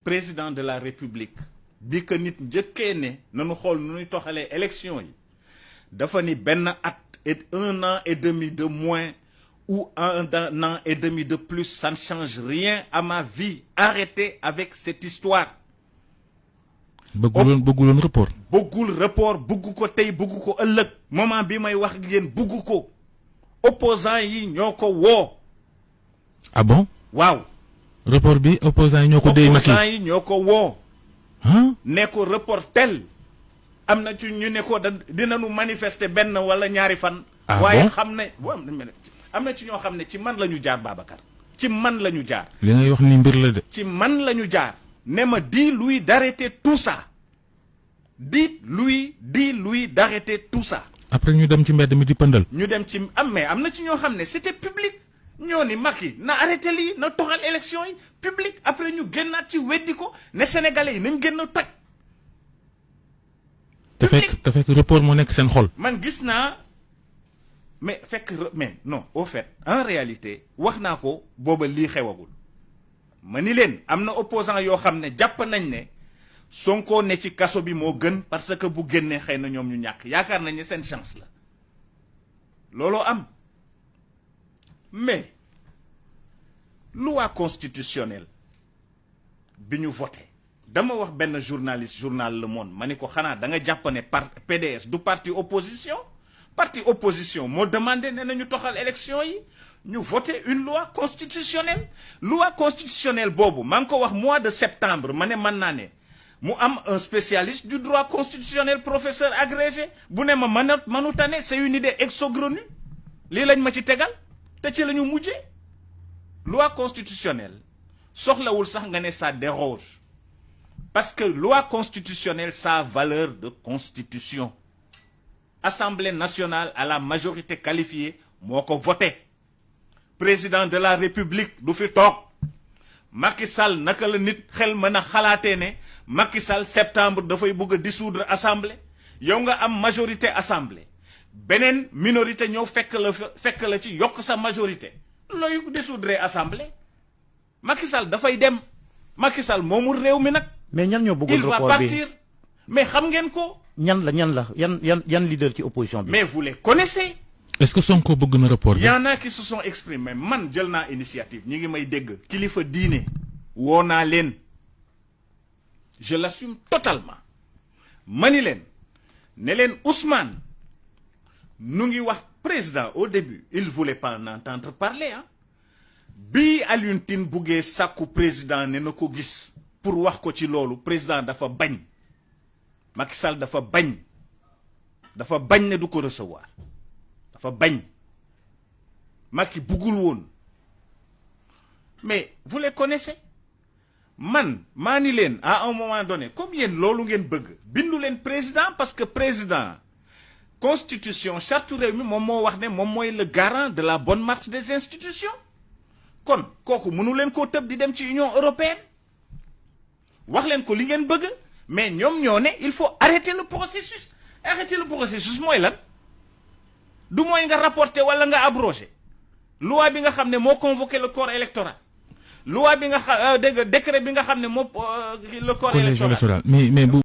président de la république bi que nit njëkkee ne nanu xool nu ñuy toxalee élection yi dafa ni benn at et 1 an et demi de moins ou 1 an et demi de plus, ça ne change rien à ma vie. Arrêtez avec cette histoire. bëgguloon report. bëggul report bëggu ko tey bëggu ko ëllëg moment bi may wax ak yéen bëggu ko opposants yi ñoo ko woo. ah bon. waaw. report bi opposants yi ñoo ko déy Macky. opposants yi ñoo ko woo. ah. ne ko report tel am na ci ñu ne ko dinañu manifester benn wala ñaari fan. ah waaye bon xam ne am na ci ñoo xam ne ci man la ñu jaar Babacar. ci man la ñu jaar. li ngay wax ni mbir la de. ci man la ñu jaar. ne ma dis-lui d'arrêter tout ça. dis-lui d'arrêter tout ça. après ñu dem ci mbedd mi di pëndal. ñu dem ci mais am na ci ñoo xam ne c'était public. ñoo ni Macky na arrêté lii na toxal élection yi public après ñu génnaat ci weddi ko ne sénégalais yi nañ génn toj. te fekk report moo nekk seen xol. man gis naa mais non au fait en réalité wax naa ko booba lii xewagul ma ni leen am na opposant yoo xam ne jàpp nañ ne Sonko ne ci kaso bi moo gën parce que bu génnee xëy na ñoom ñu ñàkk yaakaar nañ ne seen chance la looloo am mais loi constitutionnelle bi ñu voté dama wax benn journaliste journal Le Monde ma ni ko xanaa da nga jàpp ne PDS du parti opposition moo demandé ne nañu toxal élection yi ñu voté une loi constitutionnelle boobu maa ngi ko wax mois de septembre ma ne mën naa ne mu am un spécialiste du droit constitutionnel professeur agrégé bu ne ma manu tane c'est une idée exogrenue lii lañ ma ci tegal te ci la ñu mujjee loi constitutionnelle soxlawul sax nga ne ça déroge parce que loi constitutionnelle ça a valeur de constitution Assemblée nationale à la majorité qualifiée moo ko voté président de la République du fi toog Macky Sall naka la nit xel mën a xalaatee ne Macky Sall septembre dafay bëgg a dissoudre assemblée yow nga am majorité assemblée beneen minorité ñëw fekk la ci yokk sa majorité looy dissoudre assemblée Macky Sall dafay dem Macky Sall moomul réew mi nag. mais ñan ñoo bëggoon report bi il va partir mais xam ngeen ko. ñan la yan leader ci opposition bi. mais vous les connaissez. est-ce que Sonko bëgg na report bi. y en a qui se sont exprimés man jël naa initiative ñi ngi may dégg kilifa diine woo naa leen je l'assume totalement mani leen ne leen Ousmane nu ngi wax président au début il voulait pas en entendre parler ah bi Alioune Tine buggee sàkku président ne na ko gis pour wax ko ci loolu président dafa bañ Macky Sall dafa bañ ne du ko recevoir dafa bañ Macky buggul woon mais vous les connaissez man maa ni leen à un moment donné comme yéen loolu ngeen bëgg bindu leen président parce que président constitution charte réew mi moom moo wax ne moom mooy le garant de la bonne marche des institutions kon kooku mënu leen koo tëb di dem ci Union européenne wax leen ko li ngeen bëgg mais ñoom ñoo ne il faut arrêter le processus mooy lan du mooy nga rapporter wala nga abroger loi bi nga xam ne moo convoqué le corps électoral loi bi nga xam décret bi nga xam ne moo le corps électoral mais bu